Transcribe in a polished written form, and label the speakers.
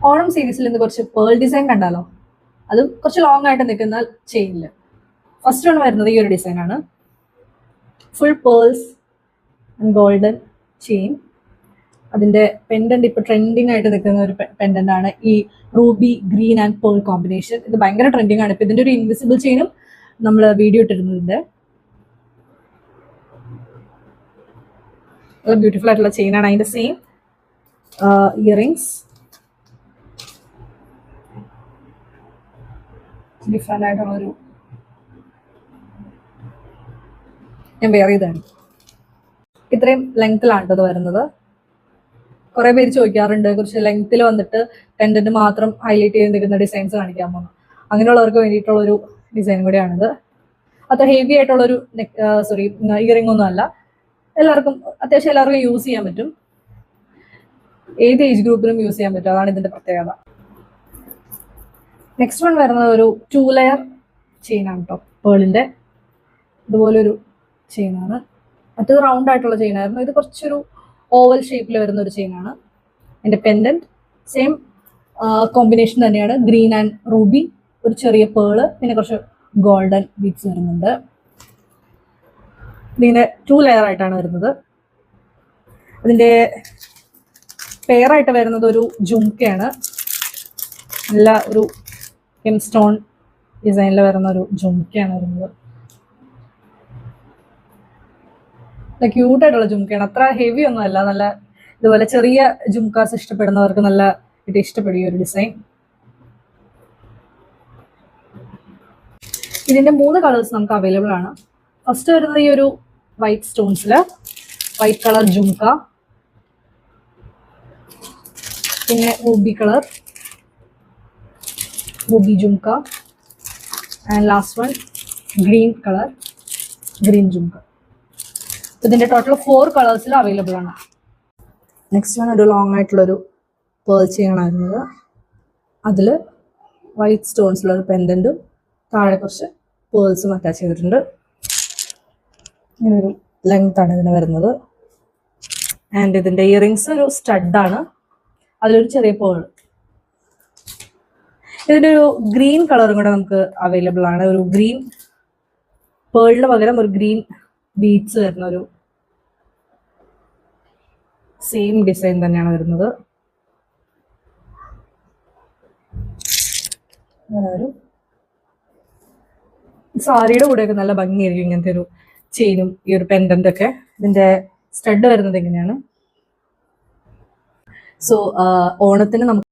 Speaker 1: ഓണം സീരീസിൽ നിന്ന് കുറച്ച് പേൾ ഡിസൈൻ കണ്ടാലോ? അത് കുറച്ച് ലോങ് ആയിട്ട് നിൽക്കുന്ന ചെയിനില് ഫസ്റ്റ് വൺ വരുന്നത് ഈ ഒരു ഡിസൈൻ ആണ്. Full pearls and golden chain. അതിന്റെ പെൻഡന്റ് ഇപ്പൊ ട്രെൻഡിങ് ആയിട്ട് നിൽക്കുന്ന ഒരു പെൻഡന്റ് ആണ് ഈ Ruby green and pearl combination. ഇത് ഭയങ്കര ട്രെൻഡിങ് ആണ്. ഇപ്പൊ ഇതിന്റെ ഒരു ഇൻവിസിബിൾ ചെയിനും നമ്മൾ വീഡിയോ ഇട്ടിരുന്നതിന്റെ ബ്യൂട്ടിഫുൾ ആയിട്ടുള്ള ചെയിൻ ആണ്. അതിന്റെ സെയിം ഇയറിങ്സ് ഡിഫറെന്റ് ആയിട്ടുള്ളൊരു ഞാൻ വെയർ ചെയ്താണ്. ഇത്രയും ലെങ്ത്തിലാണ് ഇത് വരുന്നത്. കുറെ പേര് ചോദിക്കാറുണ്ട് കുറച്ച് ലെങ്ത്തിൽ വന്നിട്ട് പെൻഡന്റ് മാത്രം ഹൈലൈറ്റ് ചെയ്ത് നിൽക്കുന്ന ഡിസൈൻസ് കാണിക്കാമോ. അങ്ങനെയുള്ളവർക്ക് വേണ്ടിയിട്ടുള്ളൊരു ഡിസൈൻ കൂടിയാണിത്. അത്ര ഹെവി ആയിട്ടുള്ളൊരു ഇയറിംഗ് ഒന്നും അല്ല. അത്യാവശ്യം എല്ലാവർക്കും യൂസ് ചെയ്യാൻ പറ്റും. ഏത് ഏജ് ഗ്രൂപ്പിലും യൂസ് ചെയ്യാൻ പറ്റും. അതാണ് ഇതിന്റെ പ്രത്യേകത. നെക്സ്റ്റ് വൺ വരുന്നത് ഒരു 2 ലെയർ ചെയിൻ ആണ് കേട്ടോ. പേളിന്റെ ഇതുപോലൊരു ചെയിനാണ്. മറ്റേത് റൗണ്ട് ആയിട്ടുള്ള ചെയിൻ ആയിരുന്നു. ഇത് കുറച്ചൊരു ഓവൽ ഷേപ്പിൽ വരുന്ന ഒരു ചെയിനാണ്. എൻ്റെ പെൻഡന്റ് സെയിം കോമ്പിനേഷൻ തന്നെയാണ്. ഗ്രീൻ ആൻഡ് റൂബി, ഒരു ചെറിയ പേള്, പിന്നെ കുറച്ച് ഗോൾഡൻ ബീഡ്സ് വരുന്നുണ്ട്. ഇതിങ്ങനെ 2 ലെയർ ആയിട്ടാണ് വരുന്നത്. അതിൻ്റെ പെയറായിട്ട് വരുന്നത് ഒരു ജുംക്കയാണ്. നല്ല ഒരു സ്റ്റോൺ ഡിസൈനിൽ വരുന്ന ഒരു ജുംക്കയാണ് വരുന്നത്. ക്യൂട്ടായിട്ടുള്ള ജുംക്കയാണ്. അത്ര ഹെവി ഒന്നും അല്ല. നല്ല ഇതുപോലെ ചെറിയ ജുംക്കാസ് ഇഷ്ടപ്പെടുന്നവർക്ക് നല്ല ഇത് ഇഷ്ടപ്പെടും ഈ ഒരു ഡിസൈൻ. ഇതിന്റെ 3 കളേഴ്സ് നമുക്ക് അവൈലബിൾ ആണ്. ഫസ്റ്റ് വരുന്നത് ഈ ഒരു വൈറ്റ് സ്റ്റോൺസില് വൈറ്റ് കളർ ജുംക്ക, പിന്നെ Ruby colour Ruby jhumka, and last one green colour green jhumka. ഇതിന്റെ ടോട്ടൽ 4 കളേഴ്സിൽ അവൈലബിൾ ആണ്. നെക്സ്റ്റ് വൺ ഒരു ലോങ് ആയിട്ടുള്ളൊരു പേൾ ചെയിൻ ആണ് വരുന്നത്. അതിൽ വൈറ്റ് സ്റ്റോൺസിലൊരു പെൻഡന്റും താഴെ കുറച്ച് പേൾസും അറ്റാച്ച് ചെയ്തിട്ടുണ്ട്. ഇങ്ങനൊരു ലെങ്ത് ആണ് ഇതിന് വരുന്നത്. ആൻഡ് ഇതിന്റെ ഇയറിങ്സ് ഒരു സ്റ്റഡാണ്. അതിലൊരു ചെറിയ പേൾ. ഇതിന്റെ ഒരു ഗ്രീൻ കളറും കൂടെ നമുക്ക് അവൈലബിൾ ആണ്. ഒരു ഗ്രീൻ പേളിന് പകരം ഒരു ഗ്രീൻ ബീഡ്സ് വരുന്ന ഒരു സെയിം ഡിസൈൻ തന്നെയാണ് വരുന്നത്. ഒരു സാരിയുടെ കൂടെയൊക്കെ നല്ല ഭംഗിയായിരിക്കും ഇങ്ങനത്തെ ഒരു ചെയിനും ഈ ഒരു പെൻഡന്റ് ഒക്കെ. ഇതിന്റെ സ്റ്റഡ് വരുന്നത് എങ്ങനെയാണ്. സോ ഓണത്തിന് നമുക്ക്